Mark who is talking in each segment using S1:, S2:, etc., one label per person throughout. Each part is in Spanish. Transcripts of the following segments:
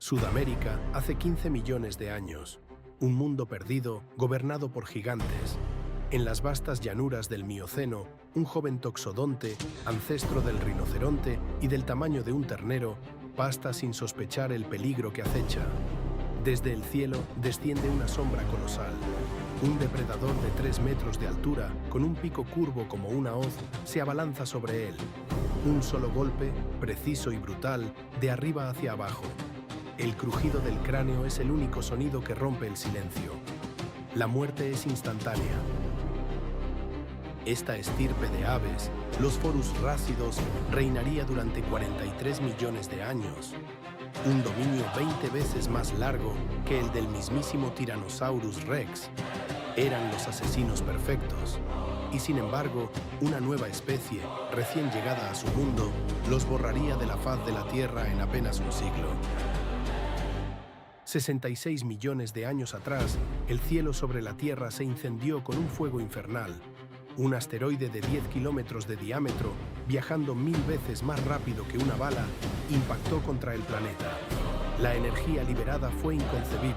S1: Sudamérica hace 15 millones de años. Un mundo perdido, gobernado por gigantes. En las vastas llanuras del Mioceno, un joven toxodonte, ancestro del rinoceronte y del tamaño de un ternero, pasta sin sospechar el peligro que acecha. Desde el cielo desciende una sombra colosal. Un depredador de 3 metros de altura, con un pico curvo como una hoz, se abalanza sobre él. Un solo golpe, preciso y brutal, de arriba hacia abajo. El crujido del cráneo es el único sonido que rompe el silencio. La muerte es instantánea. Esta estirpe de aves, los Forus rácidos, reinaría durante 43 millones de años. Un dominio 20 veces más largo que el del mismísimo Tyrannosaurus Rex. Eran los asesinos perfectos. Y sin embargo, una nueva especie, recién llegada a su mundo, los borraría de la faz de la Tierra en apenas un siglo. 66 millones de años atrás, el cielo sobre la Tierra se incendió con un fuego infernal. Un asteroide de 10 kilómetros de diámetro, viajando 1000 veces más rápido que una bala, impactó contra el planeta. La energía liberada fue inconcebible.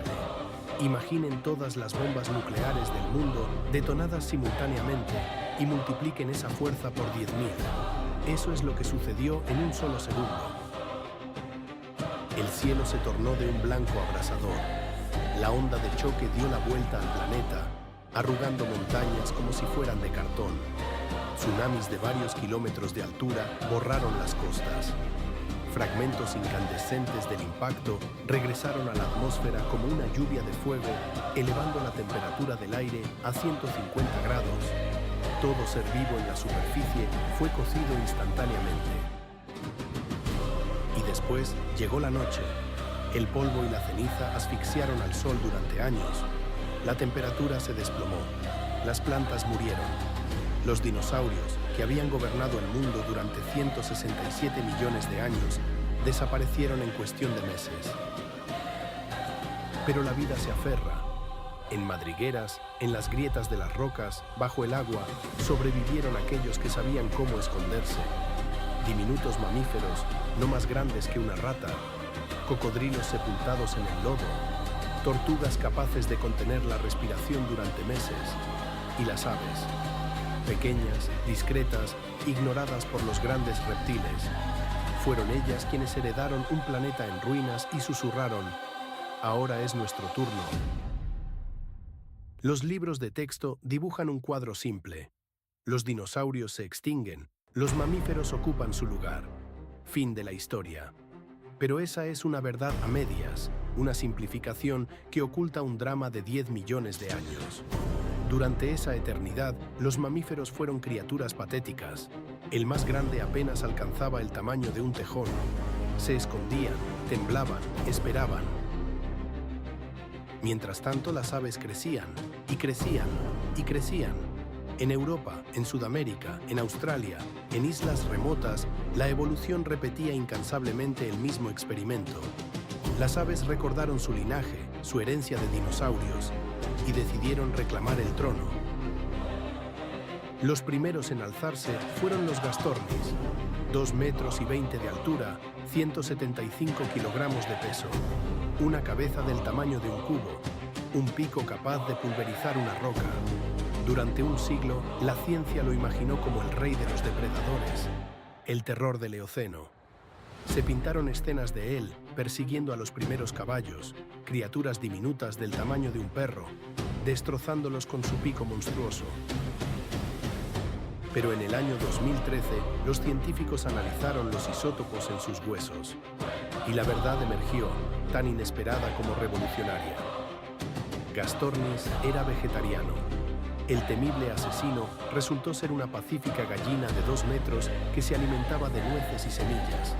S1: Imaginen todas las bombas nucleares del mundo detonadas simultáneamente y multipliquen esa fuerza por 10.000. Eso es lo que sucedió en un solo segundo. El cielo se tornó de un blanco abrasador. La onda de choque dio la vuelta al planeta, arrugando montañas como si fueran de cartón. Tsunamis de varios kilómetros de altura borraron las costas. Fragmentos incandescentes del impacto regresaron a la atmósfera como una lluvia de fuego, elevando la temperatura del aire a 150 grados. Todo ser vivo en la superficie fue cocido instantáneamente. Y después llegó la noche. El polvo y la ceniza asfixiaron al sol durante años. La temperatura se desplomó. Las plantas murieron. Los dinosaurios, que habían gobernado el mundo durante 167 millones de años, desaparecieron en cuestión de meses. Pero la vida se aferra. En madrigueras, en las grietas de las rocas, bajo el agua, sobrevivieron aquellos que sabían cómo esconderse. Diminutos mamíferos, no más grandes que una rata, cocodrilos sepultados en el lodo, tortugas capaces de contener la respiración durante meses, y las aves, pequeñas, discretas, ignoradas por los grandes reptiles. Fueron ellas quienes heredaron un planeta en ruinas y susurraron: «Ahora es nuestro turno». Los libros de texto dibujan un cuadro simple. Los dinosaurios se extinguen, los mamíferos ocupan su lugar. Fin de la historia. Pero esa es una verdad a medias, una simplificación que oculta un drama de 10 millones de años. Durante esa eternidad, los mamíferos fueron criaturas patéticas. El más grande apenas alcanzaba el tamaño de un tejón. Se escondían, temblaban, esperaban. Mientras tanto, las aves crecían, y crecían, y crecían. En Europa, en Sudamérica, en Australia, en islas remotas, la evolución repetía incansablemente el mismo experimento. Las aves recordaron su linaje, su herencia de dinosaurios, y decidieron reclamar el trono. Los primeros en alzarse fueron los gastornis, 2 metros y 20 de altura, 175 kilogramos de peso, una cabeza del tamaño de un cubo, un pico capaz de pulverizar una roca. Durante un siglo, la ciencia lo imaginó como el rey de los depredadores, el terror del Eoceno. Se pintaron escenas de él persiguiendo a los primeros caballos, criaturas diminutas del tamaño de un perro, destrozándolos con su pico monstruoso. Pero en el año 2013, los científicos analizaron los isótopos en sus huesos, y la verdad emergió, tan inesperada como revolucionaria. Gastornis era vegetariano. El temible asesino resultó ser una pacífica gallina de 2 metros que se alimentaba de nueces y semillas.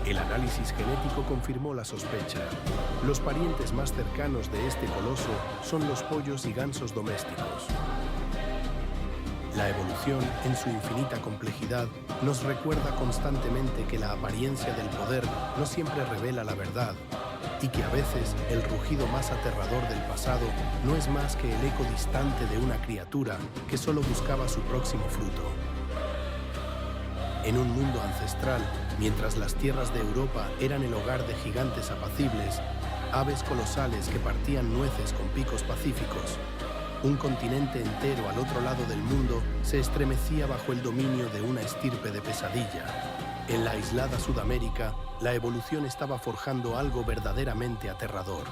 S1: El análisis genético confirmó la sospecha. Los parientes más cercanos de este coloso son los pollos y gansos domésticos. La evolución, en su infinita complejidad, nos recuerda constantemente que la apariencia del poder no siempre revela la verdad, y que a veces el rugido más aterrador del pasado no es más que el eco distante de una criatura que solo buscaba su próximo fruto. En un mundo ancestral, mientras las tierras de Europa eran el hogar de gigantes apacibles, aves colosales que partían nueces con picos pacíficos, un continente entero al otro lado del mundo se estremecía bajo el dominio de una estirpe de pesadilla. En la aislada Sudamérica, la evolución estaba forjando algo verdaderamente aterrador.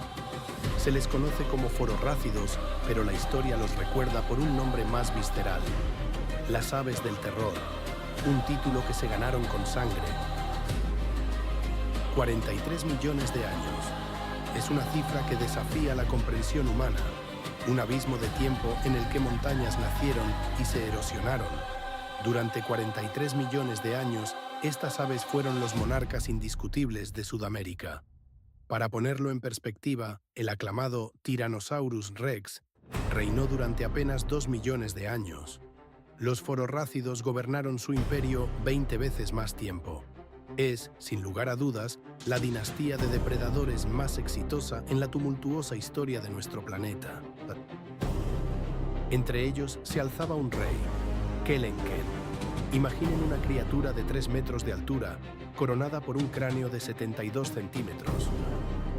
S1: Se les conoce como fororrácidos, pero la historia los recuerda por un nombre más visceral: las aves del terror, un título que se ganaron con sangre. 43 millones de años. Es una cifra que desafía la comprensión humana, un abismo de tiempo en el que montañas nacieron y se erosionaron. Durante 43 millones de años, estas aves fueron los monarcas indiscutibles de Sudamérica. Para ponerlo en perspectiva, el aclamado Tyrannosaurus Rex reinó durante apenas 2 millones de años. Los fororrácidos gobernaron su imperio 20 veces más tiempo. Es, sin lugar a dudas, la dinastía de depredadores más exitosa en la tumultuosa historia de nuestro planeta. Entre ellos se alzaba un rey, Kelenken. Imaginen una criatura de 3 metros de altura, coronada por un cráneo de 72 centímetros.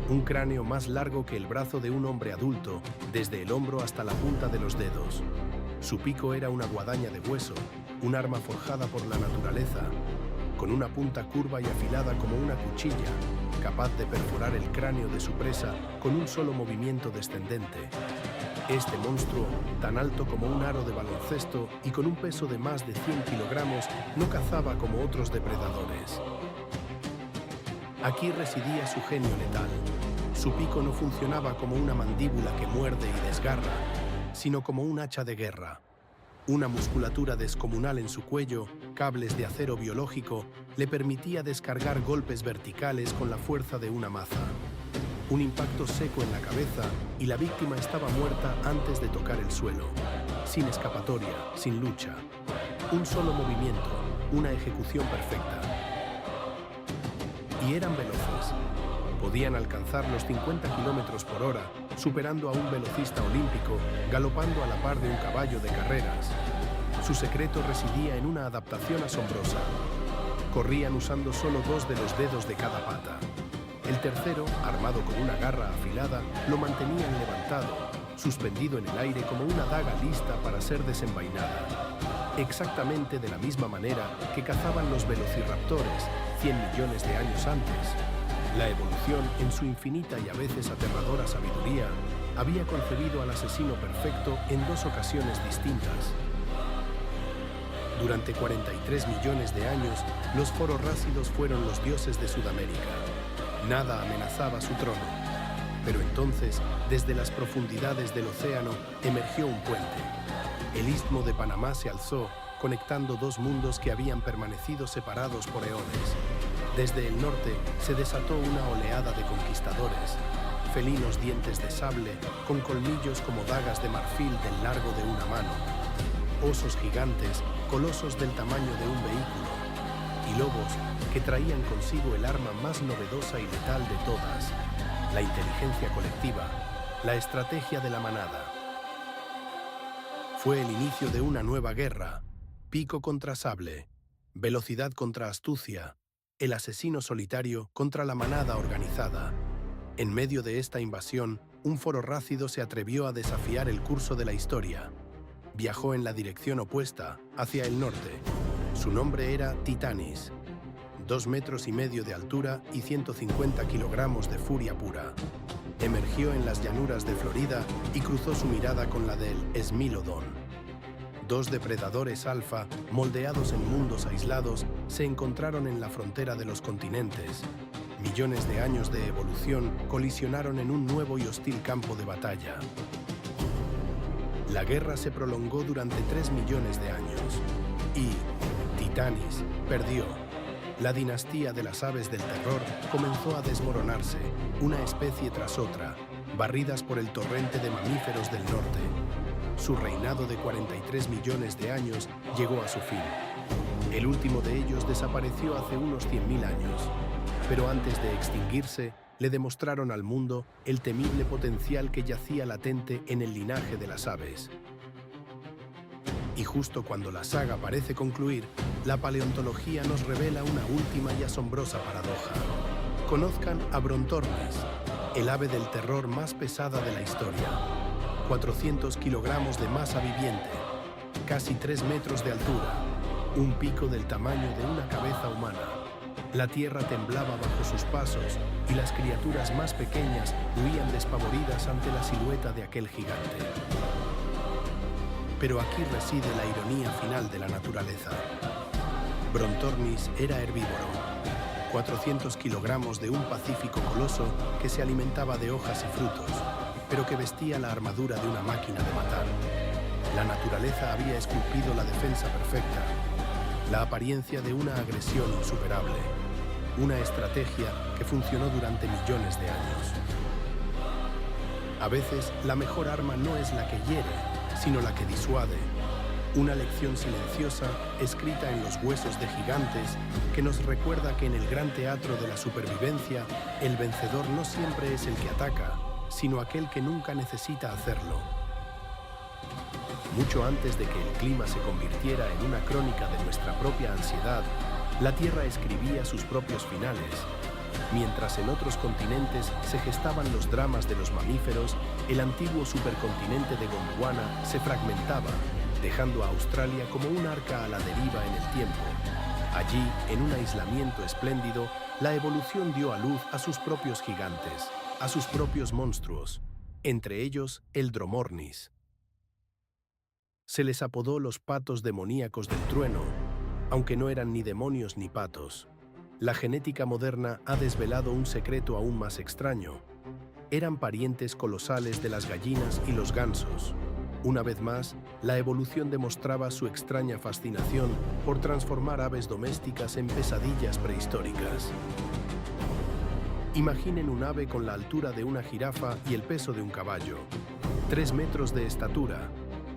S1: Un cráneo más largo que el brazo de un hombre adulto, desde el hombro hasta la punta de los dedos. Su pico era una guadaña de hueso, un arma forjada por la naturaleza, con una punta curva y afilada como una cuchilla, capaz de perforar el cráneo de su presa con un solo movimiento descendente. Este monstruo, tan alto como un aro de baloncesto y con un peso de más de 100 kilogramos, no cazaba como otros depredadores. Aquí residía su genio letal. Su pico no funcionaba como una mandíbula que muerde y desgarra, sino como un hacha de guerra. Una musculatura descomunal en su cuello, cables de acero biológico, le permitía descargar golpes verticales con la fuerza de una maza. Un impacto seco en la cabeza y la víctima estaba muerta antes de tocar el suelo. Sin escapatoria, sin lucha. Un solo movimiento, una ejecución perfecta. Y eran veloces. Podían alcanzar los 50 kilómetros por hora, superando a un velocista olímpico, galopando a la par de un caballo de carreras. Su secreto residía en una adaptación asombrosa. Corrían usando solo 2 de los dedos de cada pata. El tercero, armado con una garra afilada, lo mantenían levantado, suspendido en el aire como una daga lista para ser desenvainada. Exactamente de la misma manera que cazaban los velociraptores 100 millones de años antes. La evolución, en su infinita y a veces aterradora sabiduría, había concebido al asesino perfecto en 2 ocasiones distintas. Durante 43 millones de años, los fororrácidos fueron los dioses de Sudamérica. Nada amenazaba su trono. Pero entonces, desde las profundidades del océano, emergió un puente. El istmo de Panamá se alzó, conectando 2 mundos que habían permanecido separados por eones. Desde el norte se desató una oleada de conquistadores, felinos dientes de sable con colmillos como dagas de marfil del largo de una mano, osos gigantes, colosos del tamaño de un vehículo, y lobos que traían consigo el arma más novedosa y letal de todas, la inteligencia colectiva, la estrategia de la manada. Fue el inicio de una nueva guerra, pico contra sable, velocidad contra astucia, el asesino solitario contra la manada organizada. En medio de esta invasión, un fororrácido se atrevió a desafiar el curso de la historia. Viajó en la dirección opuesta, hacia el norte. Su nombre era Titanis. 2,5 metros de altura y 150 kilogramos de furia pura. Emergió en las llanuras de Florida y cruzó su mirada con la del Smilodon. 2 depredadores alfa, moldeados en mundos aislados, se encontraron en la frontera de los continentes. Millones de años de evolución colisionaron en un nuevo y hostil campo de batalla. La guerra se prolongó durante 3 millones de años. Y Titanis perdió. La dinastía de las aves del terror comenzó a desmoronarse, una especie tras otra, barridas por el torrente de mamíferos del norte. Su reinado de 43 millones de años llegó a su fin. El último de ellos desapareció hace unos 100.000 años, pero antes de extinguirse, le demostraron al mundo el temible potencial que yacía latente en el linaje de las aves. Y justo cuando la saga parece concluir, la paleontología nos revela una última y asombrosa paradoja. Conozcan a Brontornis, el ave del terror más pesada de la historia. 400 kilogramos de masa viviente, casi 3 metros de altura, un pico del tamaño de una cabeza humana. La tierra temblaba bajo sus pasos y las criaturas más pequeñas huían despavoridas ante la silueta de aquel gigante. Pero aquí reside la ironía final de la naturaleza. Brontornis era herbívoro. 400 kilogramos de un pacífico coloso que se alimentaba de hojas y frutos, pero que vestía la armadura de una máquina de matar. La naturaleza había esculpido la defensa perfecta, la apariencia de una agresión insuperable, una estrategia que funcionó durante millones de años. A veces, la mejor arma no es la que hiere, sino la que disuade. Una lección silenciosa, escrita en los huesos de gigantes, que nos recuerda que en el gran teatro de la supervivencia, el vencedor no siempre es el que ataca, sino aquel que nunca necesita hacerlo. Mucho antes de que el clima se convirtiera en una crónica de nuestra propia ansiedad, la Tierra escribía sus propios finales. Mientras en otros continentes se gestaban los dramas de los mamíferos, el antiguo supercontinente de Gondwana se fragmentaba, dejando a Australia como un arca a la deriva en el tiempo. Allí, en un aislamiento espléndido, la evolución dio a luz a sus propios gigantes, a sus propios monstruos, entre ellos el Dromornis. Se les apodó los patos demoníacos del trueno, aunque no eran ni demonios ni patos. La genética moderna ha desvelado un secreto aún más extraño. Eran parientes colosales de las gallinas y los gansos. Una vez más, la evolución demostraba su extraña fascinación por transformar aves domésticas en pesadillas prehistóricas. Imaginen un ave con la altura de una jirafa y el peso de un caballo. 3 metros de estatura,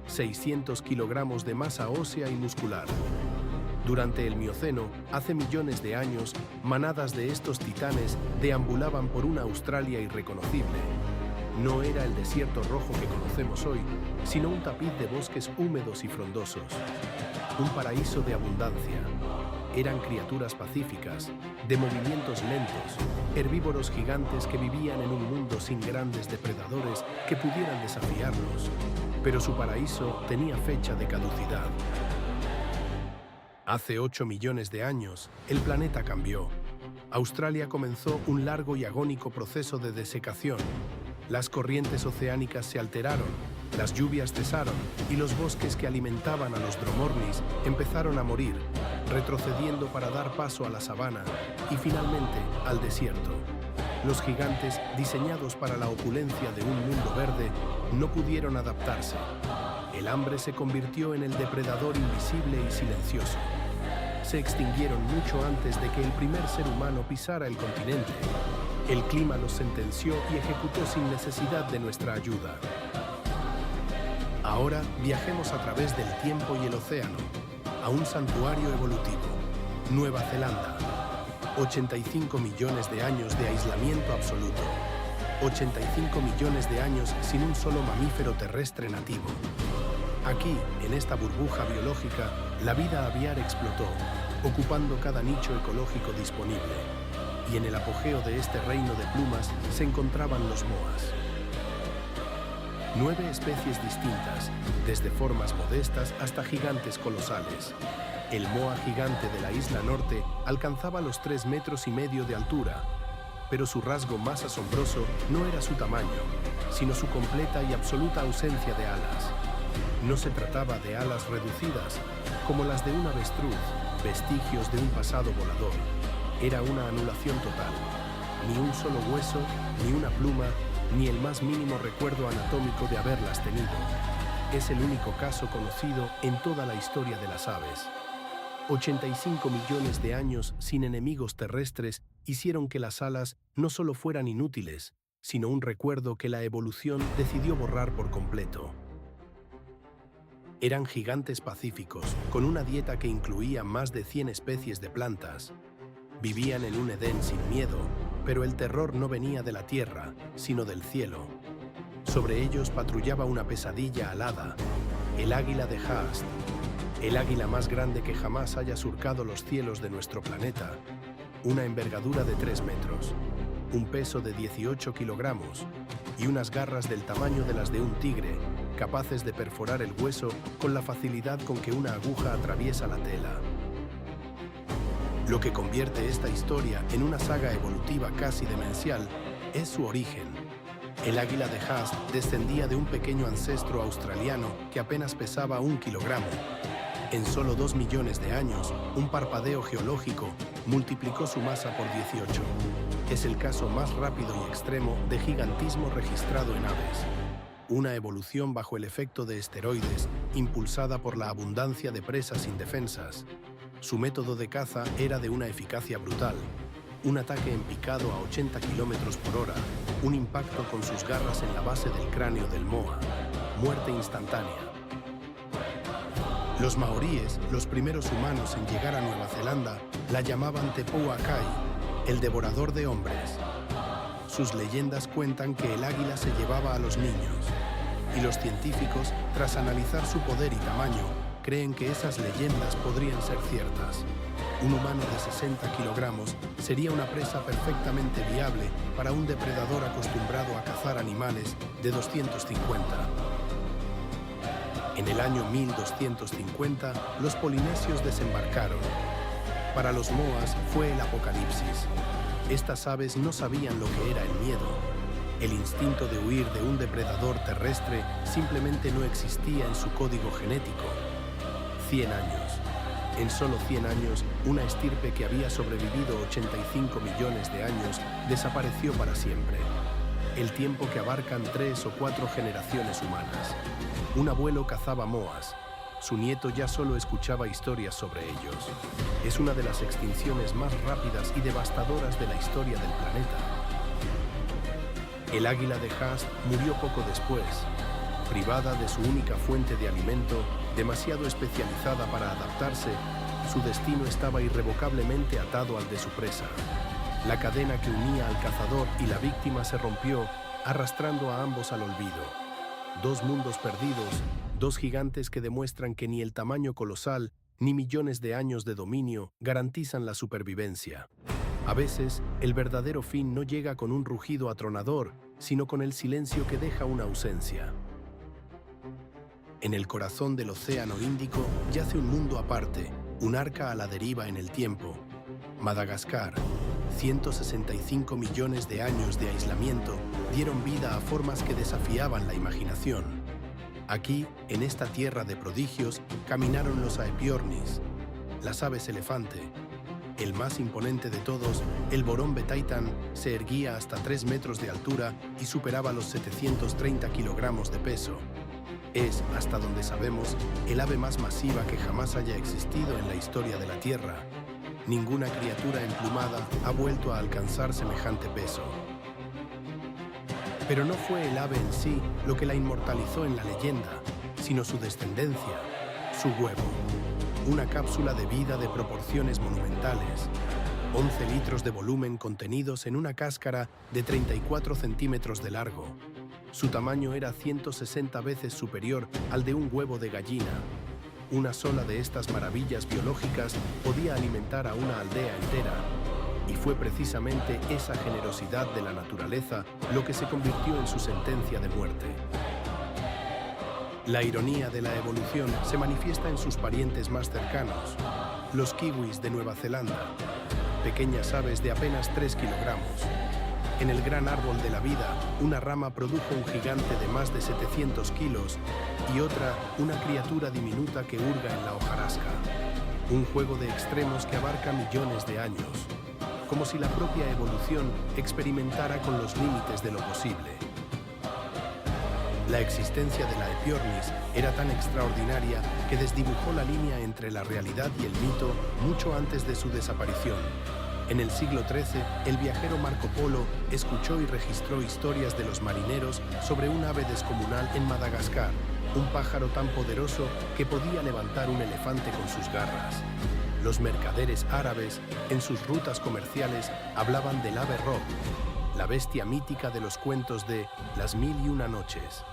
S1: 600 kilogramos de masa ósea y muscular. Durante el Mioceno, hace millones de años, manadas de estos titanes deambulaban por una Australia irreconocible. No era el desierto rojo que conocemos hoy, sino un tapiz de bosques húmedos y frondosos. Un paraíso de abundancia. Eran criaturas pacíficas, de movimientos lentos, herbívoros gigantes que vivían en un mundo sin grandes depredadores que pudieran desafiarlos. Pero su paraíso tenía fecha de caducidad. Hace 8 millones de años, el planeta cambió. Australia comenzó un largo y agónico proceso de desecación. Las corrientes oceánicas se alteraron, las lluvias cesaron y los bosques que alimentaban a los Dromornis empezaron a morir, retrocediendo para dar paso a la sabana y finalmente al desierto. Los gigantes, diseñados para la opulencia de un mundo verde, no pudieron adaptarse. El hambre se convirtió en el depredador invisible y silencioso. Se extinguieron mucho antes de que el primer ser humano pisara el continente. El clima los sentenció y ejecutó sin necesidad de nuestra ayuda. Ahora viajemos a través del tiempo y el océano, a un santuario evolutivo, Nueva Zelanda. 85 millones de años de aislamiento absoluto. 85 millones de años sin un solo mamífero terrestre nativo. Aquí, en esta burbuja biológica, la vida aviar explotó, ocupando cada nicho ecológico disponible. Y en el apogeo de este reino de plumas se encontraban los moas. 9 especies distintas, desde formas modestas hasta gigantes colosales. El moa gigante de la isla norte alcanzaba los 3,5 metros de altura, pero su rasgo más asombroso no era su tamaño, sino su completa y absoluta ausencia de alas. No se trataba de alas reducidas, como las de un avestruz, vestigios de un pasado volador. Era una anulación total. Ni un solo hueso, ni una pluma, ni el más mínimo recuerdo anatómico de haberlas tenido. Es el único caso conocido en toda la historia de las aves. 85 millones de años sin enemigos terrestres hicieron que las alas no solo fueran inútiles, sino un recuerdo que la evolución decidió borrar por completo. Eran gigantes pacíficos, con una dieta que incluía más de 100 especies de plantas. Vivían en un Edén sin miedo, pero el terror no venía de la tierra, sino del cielo. Sobre ellos patrullaba una pesadilla alada, el águila de Haast, El águila más grande que jamás haya surcado los cielos de nuestro planeta. Una envergadura de 3 metros, un peso de 18 kilogramos y unas garras del tamaño de las de un tigre, capaces de perforar el hueso con la facilidad con que una aguja atraviesa la tela. Lo que convierte esta historia en una saga evolutiva casi demencial es su origen. El águila de Haast descendía de un pequeño ancestro australiano que apenas pesaba 1 kilogramo. En solo 2 millones de años, un parpadeo geológico multiplicó su masa por 18. Es el caso más rápido y extremo de gigantismo registrado en aves. Una evolución bajo el efecto de esteroides, impulsada por la abundancia de presas indefensas. Su método de caza era de una eficacia brutal. Un ataque en picado a 80 kilómetros por hora, un impacto con sus garras en la base del cráneo del moa. Muerte instantánea. Los maoríes, los primeros humanos en llegar a Nueva Zelanda, la llamaban Te Pouakai, el devorador de hombres. Sus leyendas cuentan que el águila se llevaba a los niños, y los científicos, tras analizar su poder y tamaño, creen que esas leyendas podrían ser ciertas. Un humano de 60 kilogramos sería una presa perfectamente viable para un depredador acostumbrado a cazar animales de 250. En el año 1250, los polinesios desembarcaron. Para los moas fue el apocalipsis. Estas aves no sabían lo que era el miedo. El instinto de huir de un depredador terrestre simplemente no existía en su código genético. 100 años. En solo 100 años, una estirpe que había sobrevivido 85 millones de años desapareció para siempre. El tiempo que abarcan 3 o 4 generaciones humanas. Un abuelo cazaba moas. Su nieto ya solo escuchaba historias sobre ellos. Es una de las extinciones más rápidas y devastadoras de la historia del planeta. El águila de Haast murió poco después, privada de su única fuente de alimento, demasiado especializada para adaptarse. Su destino estaba irrevocablemente atado al de su presa. La cadena que unía al cazador y la víctima se rompió, arrastrando a ambos al olvido. 2 mundos perdidos, 2 gigantes que demuestran que ni el tamaño colosal ni millones de años de dominio garantizan la supervivencia. A veces, el verdadero fin no llega con un rugido atronador, sino con el silencio que deja una ausencia. En el corazón del Océano Índico yace un mundo aparte, un arca a la deriva en el tiempo. Madagascar. 165 millones de años de aislamiento dieron vida a formas que desafiaban la imaginación. Aquí, en esta tierra de prodigios, caminaron los aepiornis, las aves elefante. El más imponente de todos, el borón betaitan, se erguía hasta 3 metros de altura y superaba los 730 kilogramos de peso. Es, hasta donde sabemos, el ave más masiva que jamás haya existido en la historia de la Tierra. Ninguna criatura emplumada ha vuelto a alcanzar semejante peso. Pero no fue el ave en sí lo que la inmortalizó en la leyenda, sino su descendencia, su huevo. Una cápsula de vida de proporciones monumentales. 11 litros de volumen contenidos en una cáscara de 34 centímetros de largo. Su tamaño era 160 veces superior al de un huevo de gallina. Una sola de estas maravillas biológicas podía alimentar a una aldea entera, y fue precisamente esa generosidad de la naturaleza lo que se convirtió en su sentencia de muerte. La ironía de la evolución se manifiesta en sus parientes más cercanos, los kiwis de Nueva Zelanda, pequeñas aves de apenas 3 kilogramos. En el gran árbol de la vida, una rama produjo un gigante de más de 700 kilos y otra, una criatura diminuta que hurga en la hojarasca. Un juego de extremos que abarca millones de años, como si la propia evolución experimentara con los límites de lo posible. La existencia de la Aepiornis era tan extraordinaria que desdibujó la línea entre la realidad y el mito mucho antes de su desaparición. En el siglo XIII, el viajero Marco Polo escuchó y registró historias de los marineros sobre un ave descomunal en Madagascar, un pájaro tan poderoso que podía levantar un elefante con sus garras. Los mercaderes árabes, en sus rutas comerciales, hablaban del ave Rob, la bestia mítica de los cuentos de Las Mil y Una Noches.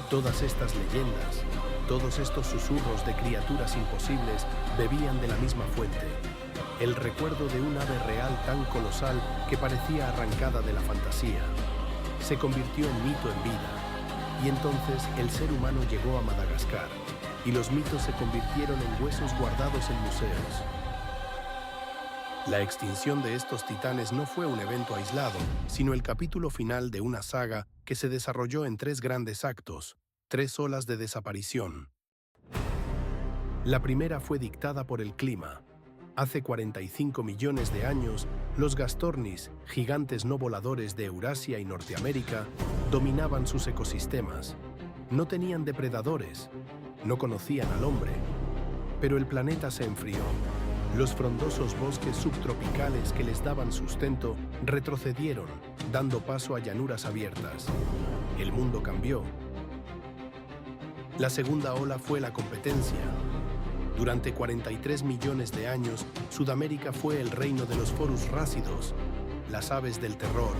S1: Todas estas leyendas, todos estos susurros de criaturas imposibles bebían de la misma fuente, el recuerdo de un ave real tan colosal que parecía arrancada de la fantasía. Se convirtió en mito en vida, y entonces el ser humano llegó a Madagascar, y los mitos se convirtieron en huesos guardados en museos. La extinción de estos titanes no fue un evento aislado, sino el capítulo final de una saga que se desarrolló en 3 grandes actos, 3 olas de desaparición. La primera fue dictada por el clima. Hace 45 millones de años, los gastornis, gigantes no voladores de Eurasia y Norteamérica, dominaban sus ecosistemas. No tenían depredadores, no conocían al hombre, pero el planeta se enfrió. Los frondosos bosques subtropicales que les daban sustento retrocedieron, dando paso a llanuras abiertas. El mundo cambió. La segunda ola fue la competencia. Durante 43 millones de años, Sudamérica fue el reino de los forus rácidos, las aves del terror,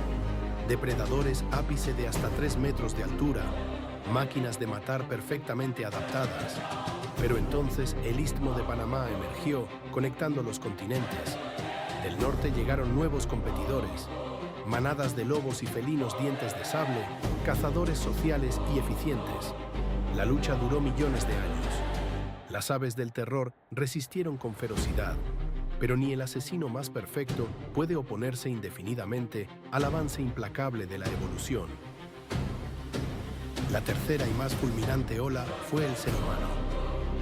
S1: depredadores ápice de hasta 3 metros de altura, máquinas de matar perfectamente adaptadas. Pero entonces el Istmo de Panamá emergió, conectando los continentes. Del norte llegaron nuevos competidores, manadas de lobos y felinos dientes de sable, cazadores sociales y eficientes. La lucha duró millones de años. Las aves del terror resistieron con ferocidad, pero ni el asesino más perfecto puede oponerse indefinidamente al avance implacable de la evolución. La tercera y más fulminante ola fue el ser humano.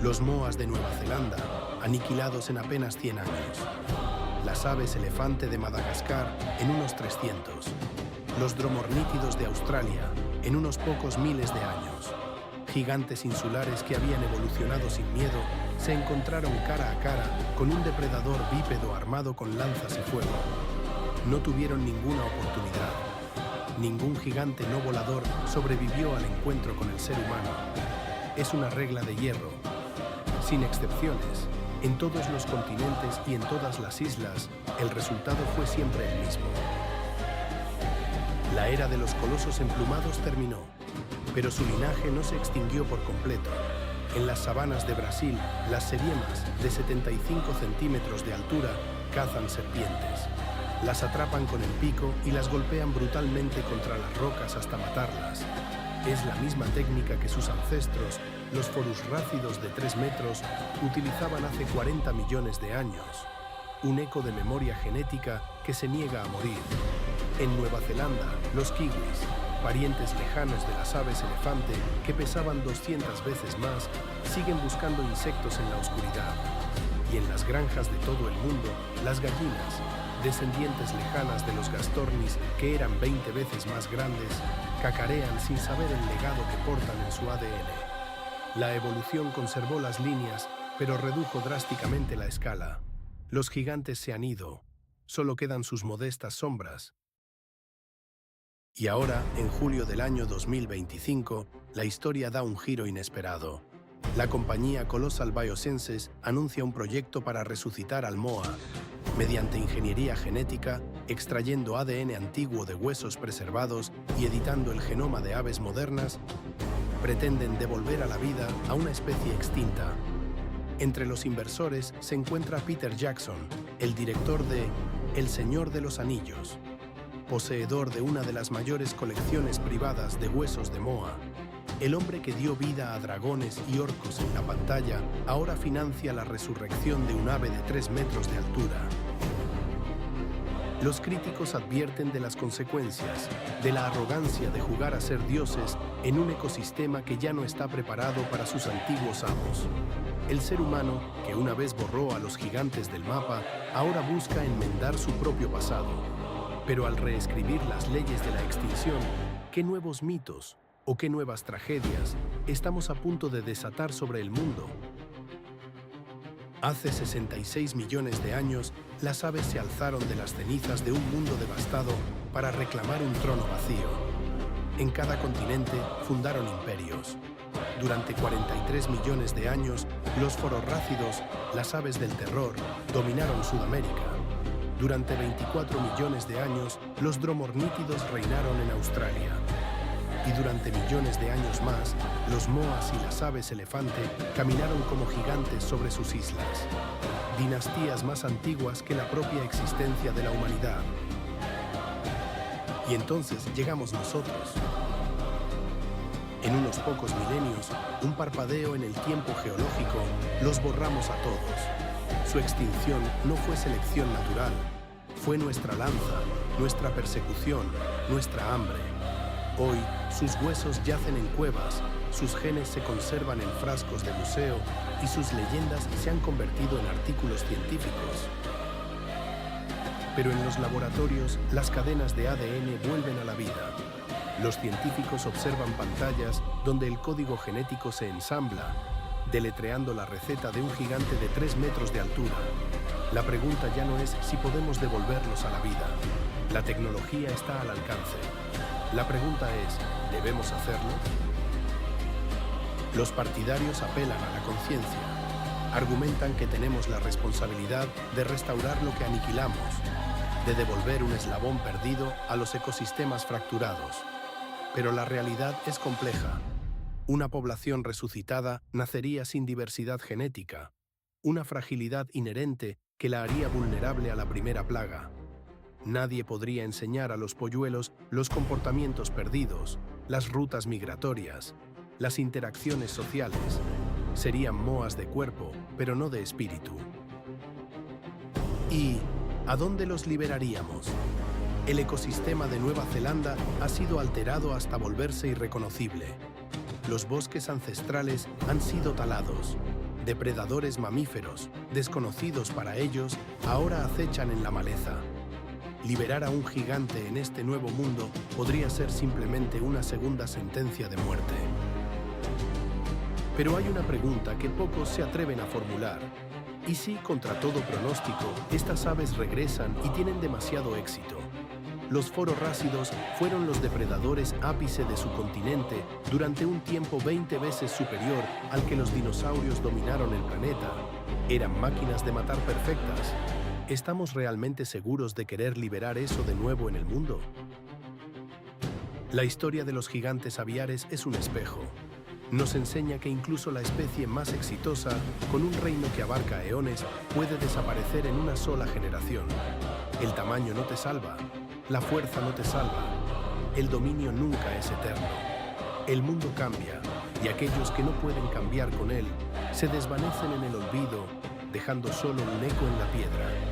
S1: Los moas de Nueva Zelanda, aniquilados en apenas 100 años. Las aves elefante de Madagascar en unos 300. Los dromornítidos de Australia en unos pocos miles de años. Gigantes insulares que habían evolucionado sin miedo se encontraron cara a cara con un depredador bípedo armado con lanzas y fuego. No tuvieron ninguna oportunidad. Ningún gigante no volador sobrevivió al encuentro con el ser humano. Es una regla de hierro. Sin excepciones, en todos los continentes y en todas las islas, el resultado fue siempre el mismo. La era de los colosos emplumados terminó, pero su linaje no se extinguió por completo. En las sabanas de Brasil, las seriemas, de 75 centímetros de altura, cazan serpientes. Las atrapan con el pico y las golpean brutalmente contra las rocas hasta matarlas. Es la misma técnica que sus ancestros, los forus rácidos de 3 metros, utilizaban hace 40 millones de años. Un eco de memoria genética que se niega a morir. En Nueva Zelanda, los kiwis, parientes lejanos de las aves elefante que pesaban 200 veces más, siguen buscando insectos en la oscuridad. Y en las granjas de todo el mundo, las gallinas, descendientes lejanas de los gastornis que eran 20 veces más grandes, cacarean sin saber el legado que portan en su ADN. La evolución conservó las líneas, pero redujo drásticamente la escala. Los gigantes se han ido, solo quedan sus modestas sombras. Y ahora, en julio del año 2025, la historia da un giro inesperado. La compañía Colossal Biosciences anuncia un proyecto para resucitar al moa. Mediante ingeniería genética, extrayendo ADN antiguo de huesos preservados y editando el genoma de aves modernas, pretenden devolver a la vida a una especie extinta. Entre los inversores se encuentra Peter Jackson, el director de El Señor de los Anillos, poseedor de una de las mayores colecciones privadas de huesos de moa. El hombre que dio vida a dragones y orcos en la pantalla ahora financia la resurrección de un ave de 3 metros de altura. Los críticos advierten de las consecuencias, de la arrogancia de jugar a ser dioses en un ecosistema que ya no está preparado para sus antiguos amos. El ser humano, que una vez borró a los gigantes del mapa, ahora busca enmendar su propio pasado. Pero al reescribir las leyes de la extinción, ¿qué nuevos mitos o qué nuevas tragedias estamos a punto de desatar sobre el mundo? Hace 66 millones de años, las aves se alzaron de las cenizas de un mundo devastado para reclamar un trono vacío. En cada continente fundaron imperios. Durante 43 millones de años, los fororrácidos, las aves del terror, dominaron Sudamérica. Durante 24 millones de años, los dromornítidos reinaron en Australia. Y durante millones de años más, los moas y las aves elefante caminaron como gigantes sobre sus islas. Dinastías más antiguas que la propia existencia de la humanidad. Y entonces llegamos nosotros. En unos pocos milenios, un parpadeo en el tiempo geológico, los borramos a todos. Su extinción no fue selección natural, fue nuestra lanza, nuestra persecución, nuestra hambre. Hoy, sus huesos yacen en cuevas, sus genes se conservan en frascos de museo y sus leyendas se han convertido en artículos científicos. Pero en los laboratorios, las cadenas de ADN vuelven a la vida. Los científicos observan pantallas donde el código genético se ensambla, deletreando la receta de un gigante de 3 metros de altura. La pregunta ya no es si podemos devolverlos a la vida. La tecnología está al alcance. La pregunta es, ¿debemos hacerlo? Los partidarios apelan a la conciencia. Argumentan que tenemos la responsabilidad de restaurar lo que aniquilamos, de devolver un eslabón perdido a los ecosistemas fracturados. Pero la realidad es compleja. Una población resucitada nacería sin diversidad genética, una fragilidad inherente que la haría vulnerable a la primera plaga. Nadie podría enseñar a los polluelos los comportamientos perdidos, las rutas migratorias, las interacciones sociales. Serían moas de cuerpo, pero no de espíritu. ¿Y a dónde los liberaríamos? El ecosistema de Nueva Zelanda ha sido alterado hasta volverse irreconocible. Los bosques ancestrales han sido talados. Depredadores mamíferos, desconocidos para ellos, ahora acechan en la maleza. Liberar a un gigante en este nuevo mundo podría ser simplemente una segunda sentencia de muerte. Pero hay una pregunta que pocos se atreven a formular. ¿Y si, contra todo pronóstico, estas aves regresan y tienen demasiado éxito? Los fororrásidos fueron los depredadores ápice de su continente durante un tiempo 20 veces superior al que los dinosaurios dominaron el planeta. Eran máquinas de matar perfectas. ¿Estamos realmente seguros de querer liberar eso de nuevo en el mundo? La historia de los gigantes aviares es un espejo. Nos enseña que incluso la especie más exitosa, con un reino que abarca eones, puede desaparecer en una sola generación. El tamaño no te salva, la fuerza no te salva, el dominio nunca es eterno. El mundo cambia, y aquellos que no pueden cambiar con él, se desvanecen en el olvido, dejando solo un eco en la piedra.